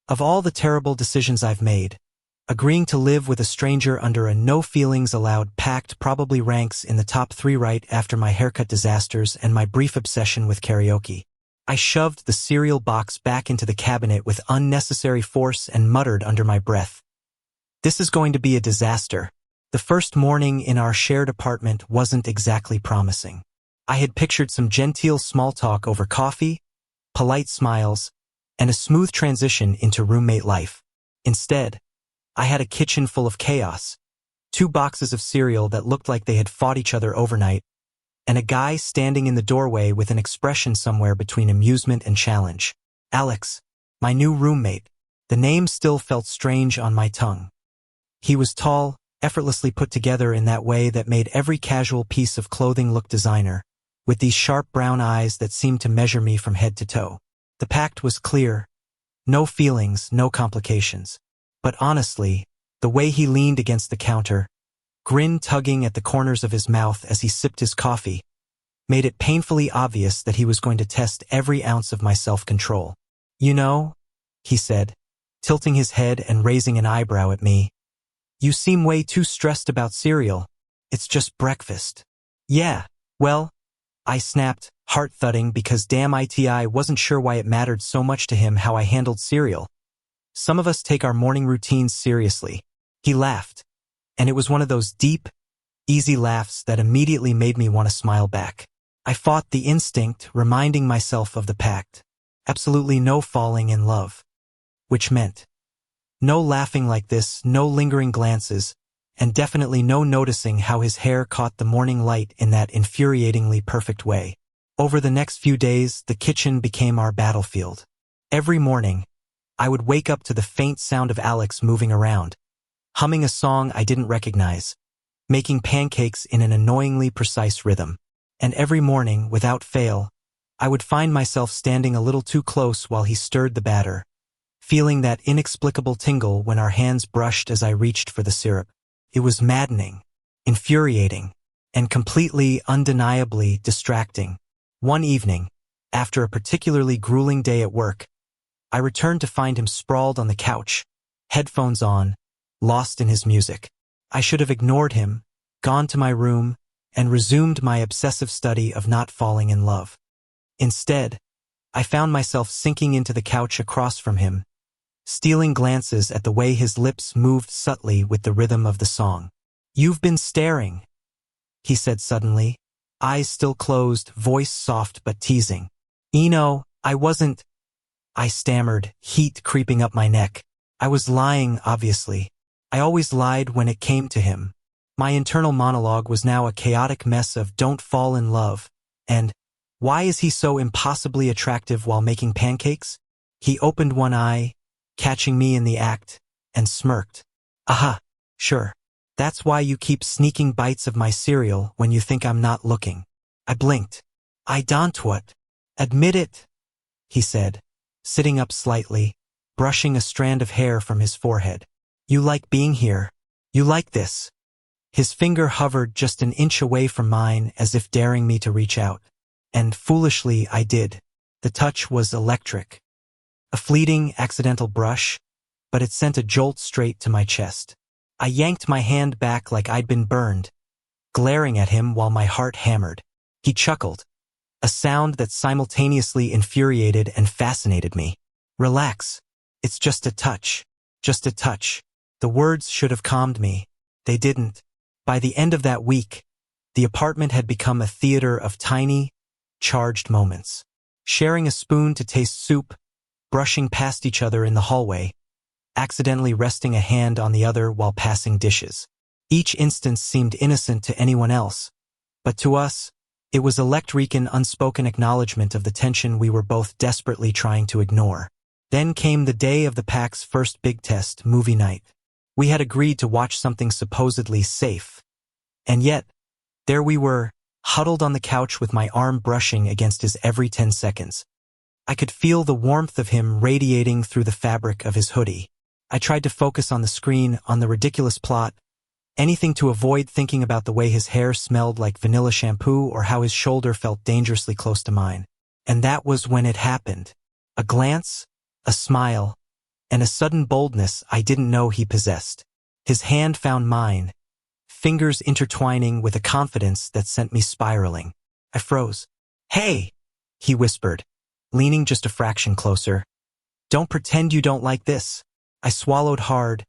Of all the terrible decisions I've made, agreeing to live with a stranger under a no-feelings-allowed pact probably ranks in the top 3 right after my haircut disasters and my brief obsession with karaoke. I shoved the cereal box back into the cabinet with unnecessary force and muttered under my breath, "This is going to be a disaster." The first morning in our shared apartment wasn't exactly promising. I had pictured some genteel small talk over coffee, polite smiles, and a smooth transition into roommate life. Instead, I had a kitchen full of chaos, 2 boxes of cereal that looked like they had fought each other overnight, and a guy standing in the doorway with an expression somewhere between amusement and challenge. Alex, my new roommate. The name still felt strange on my tongue. He was tall, effortlessly put together in that way that made every casual piece of clothing look designer, with these sharp brown eyes that seemed to measure me from head to toe. The pact was clear. No feelings, no complications. But honestly, the way he leaned against the counter, grin tugging at the corners of his mouth as he sipped his coffee, made it painfully obvious that he was going to test every ounce of my self-control. "You know," he said, tilting his head and raising an eyebrow at me, "you seem way too stressed about cereal. It's just breakfast." "Yeah, well," I snapped, heart thudding because damn it, I wasn't sure why it mattered so much to him how I handled cereal. "Some of us take our morning routines seriously." He laughed, and it was one of those deep, easy laughs that immediately made me want to smile back. I fought the instinct, reminding myself of the pact. Absolutely no falling in love. Which meant no laughing like this, no lingering glances, and definitely no noticing how his hair caught the morning light in that infuriatingly perfect way. Over the next few days, the kitchen became our battlefield. Every morning, I would wake up to the faint sound of Alex moving around, humming a song I didn't recognize, making pancakes in an annoyingly precise rhythm. And every morning, without fail, I would find myself standing a little too close while he stirred the batter, feeling that inexplicable tingle when our hands brushed as I reached for the syrup. It was maddening, infuriating, and completely, undeniably distracting. One evening, after a particularly grueling day at work, I returned to find him sprawled on the couch, headphones on, lost in his music. I should have ignored him, gone to my room, and resumed my obsessive study of not falling in love. Instead, I found myself sinking into the couch across from him, stealing glances at the way his lips moved subtly with the rhythm of the song. "You've been staring," he said suddenly, eyes still closed, voice soft but teasing. "Eno, I wasn't," I stammered, heat creeping up my neck. I was lying, obviously. I always lied when it came to him. My internal monologue was now a chaotic mess of "don't fall in love" and "why is he so impossibly attractive while making pancakes?" He opened one eye, catching me in the act, and smirked. "Aha, sure. That's why you keep sneaking bites of my cereal when you think I'm not looking." I blinked. "I don't what? Admit it," he said, sitting up slightly, brushing a strand of hair from his forehead. "You like being here. You like this." His finger hovered just an inch away from mine as if daring me to reach out. And foolishly, I did. The touch was electric. A fleeting, accidental brush, but it sent a jolt straight to my chest. I yanked my hand back like I'd been burned, glaring at him while my heart hammered. He chuckled, a sound that simultaneously infuriated and fascinated me. "Relax. It's just a touch. Just a touch." The words should have calmed me. They didn't. By the end of that week, the apartment had become a theater of tiny, charged moments. Sharing a spoon to taste soup, brushing past each other in the hallway, accidentally resting a hand on the other while passing dishes. Each instance seemed innocent to anyone else, but to us, it was electric unspoken acknowledgement of the tension we were both desperately trying to ignore. Then came the day of the Pact's first big test, movie night. We had agreed to watch something supposedly safe. And yet, there we were, huddled on the couch with my arm brushing against his every 10 seconds. I could feel the warmth of him radiating through the fabric of his hoodie. I tried to focus on the screen, on the ridiculous plot, anything to avoid thinking about the way his hair smelled like vanilla shampoo or how his shoulder felt dangerously close to mine. And that was when it happened. A glance, a smile, and a sudden boldness I didn't know he possessed. His hand found mine, fingers intertwining with a confidence that sent me spiraling. I froze. "Hey," he whispered, leaning just a fraction closer. "Don't pretend you don't like this." I swallowed hard,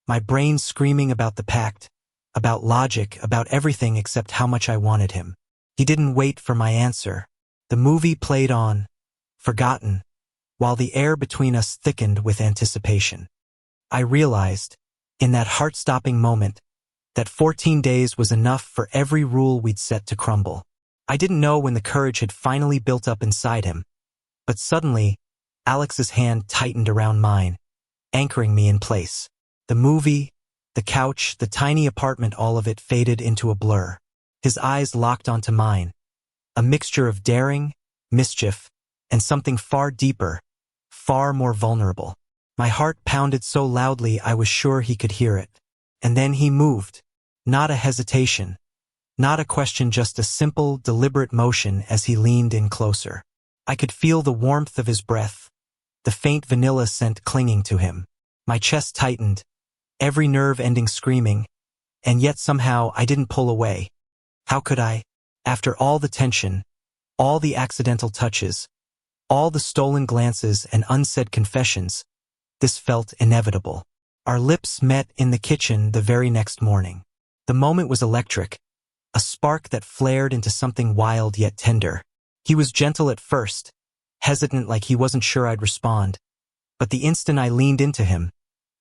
my brain screaming about the pact, about logic, about everything except how much I wanted him. He didn't wait for my answer. The movie played on, forgotten, while the air between us thickened with anticipation. I realized, in that heart-stopping moment, that 14 days was enough for every rule we'd set to crumble. I didn't know when the courage had finally built up inside him, but suddenly, Alex's hand tightened around mine, anchoring me in place. The movie, the couch, the tiny apartment, all of it faded into a blur. His eyes locked onto mine, a mixture of daring, mischief, and something far deeper, far more vulnerable. My heart pounded so loudly I was sure he could hear it. And then he moved. Not a hesitation, not a question, just a simple, deliberate motion as he leaned in closer. I could feel the warmth of his breath, the faint vanilla scent clinging to him. My chest tightened, every nerve ending screaming, and yet somehow I didn't pull away. How could I? After all the tension, all the accidental touches, all the stolen glances and unsaid confessions, this felt inevitable. Our lips met in the kitchen the very next morning. The moment was electric, a spark that flared into something wild yet tender. He was gentle at first, hesitant like he wasn't sure I'd respond, but the instant I leaned into him,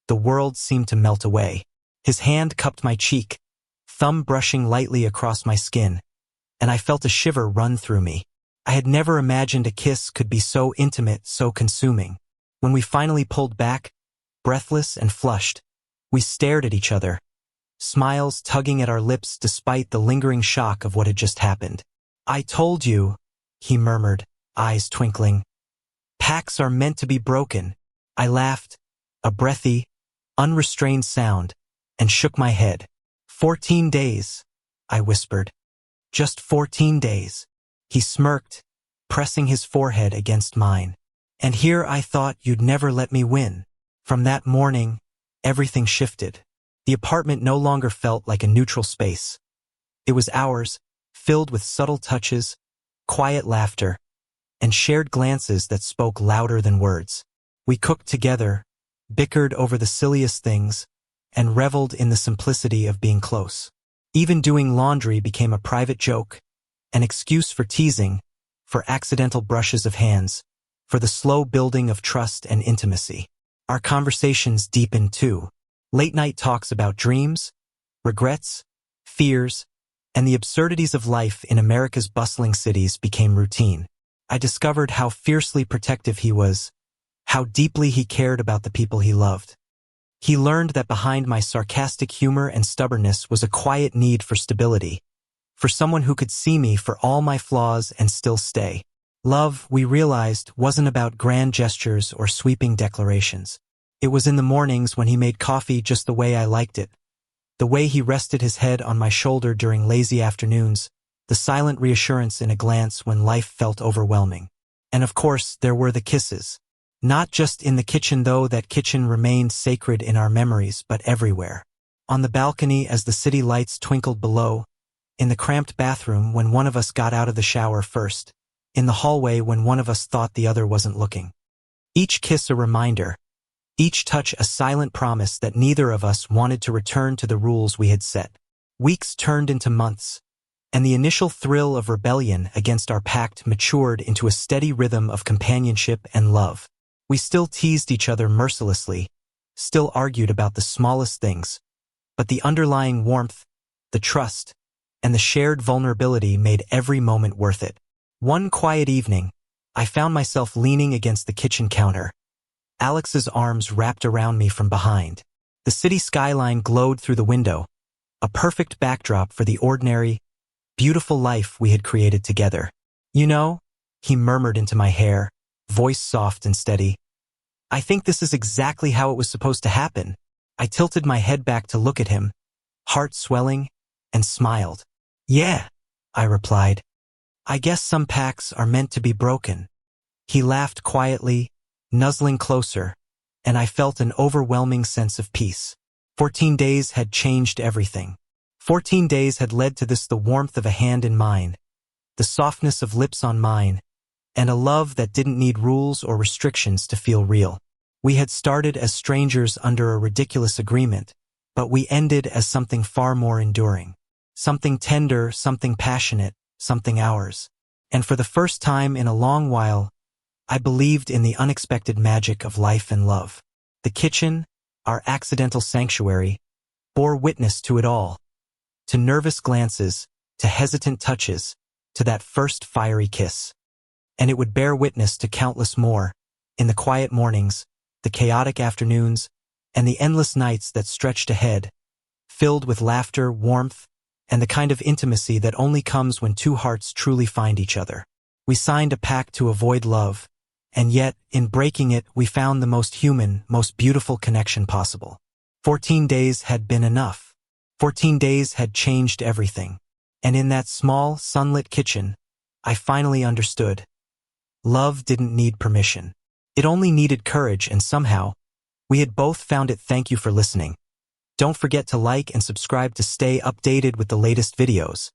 the world seemed to melt away. His hand cupped my cheek, thumb brushing lightly across my skin, and I felt a shiver run through me. I had never imagined a kiss could be so intimate, so consuming. When we finally pulled back, breathless and flushed, we stared at each other, smiles tugging at our lips despite the lingering shock of what had just happened. "I told you," he murmured, eyes twinkling. "Pacts are meant to be broken." I laughed, a breathy, unrestrained sound, and shook my head. 14 days, I whispered. "Just 14 days. He smirked, pressing his forehead against mine. "And here I thought you'd never let me win." From that morning, everything shifted. The apartment no longer felt like a neutral space. It was ours, filled with subtle touches, quiet laughter, and shared glances that spoke louder than words. We cooked together, bickered over the silliest things, and reveled in the simplicity of being close. Even doing laundry became a private joke, an excuse for teasing, for accidental brushes of hands, for the slow building of trust and intimacy. Our conversations deepened too. Late-night talks about dreams, regrets, fears, and the absurdities of life in America's bustling cities became routine. I discovered how fiercely protective he was, how deeply he cared about the people he loved. He learned that behind my sarcastic humor and stubbornness was a quiet need for stability, for someone who could see me for all my flaws and still stay. Love, we realized, wasn't about grand gestures or sweeping declarations. It was in the mornings when he made coffee just the way I liked it, the way he rested his head on my shoulder during lazy afternoons, the silent reassurance in a glance when life felt overwhelming. And of course, there were the kisses. Not just in the kitchen, though that kitchen remained sacred in our memories, but everywhere. On the balcony as the city lights twinkled below, in the cramped bathroom when one of us got out of the shower first, in the hallway when one of us thought the other wasn't looking. Each kiss a reminder, each touch a silent promise that neither of us wanted to return to the rules we had set. Weeks turned into months, and the initial thrill of rebellion against our pact matured into a steady rhythm of companionship and love. We still teased each other mercilessly, still argued about the smallest things, but the underlying warmth, the trust, and the shared vulnerability made every moment worth it. One quiet evening, I found myself leaning against the kitchen counter, Alex's arms wrapped around me from behind. The city skyline glowed through the window, a perfect backdrop for the ordinary, beautiful life we had created together. "You know," he murmured into my hair, voice soft and steady, "I think this is exactly how it was supposed to happen." I tilted my head back to look at him, heart swelling, and smiled. "Yeah," I replied. "I guess some pacts are meant to be broken." He laughed quietly, nuzzling closer, and I felt an overwhelming sense of peace. 14 days had changed everything. 14 days had led to this: the warmth of a hand in mine, the softness of lips on mine, and a love that didn't need rules or restrictions to feel real. We had started as strangers under a ridiculous agreement, but we ended as something far more enduring. Something tender, something passionate, something ours. And for the first time in a long while, I believed in the unexpected magic of life and love. The kitchen, our accidental sanctuary, bore witness to it all. To nervous glances, to hesitant touches, to that first fiery kiss. And it would bear witness to countless more, in the quiet mornings, the chaotic afternoons, and the endless nights that stretched ahead, filled with laughter, warmth, and the kind of intimacy that only comes when two hearts truly find each other. We signed a pact to avoid love, and yet, in breaking it, we found the most human, most beautiful connection possible. 14 days had been enough. 14 days had changed everything. And in that small, sunlit kitchen, I finally understood. Love didn't need permission. It only needed courage, and somehow, we had both found it. Thank you for listening. Don't forget to like and subscribe to stay updated with the latest videos.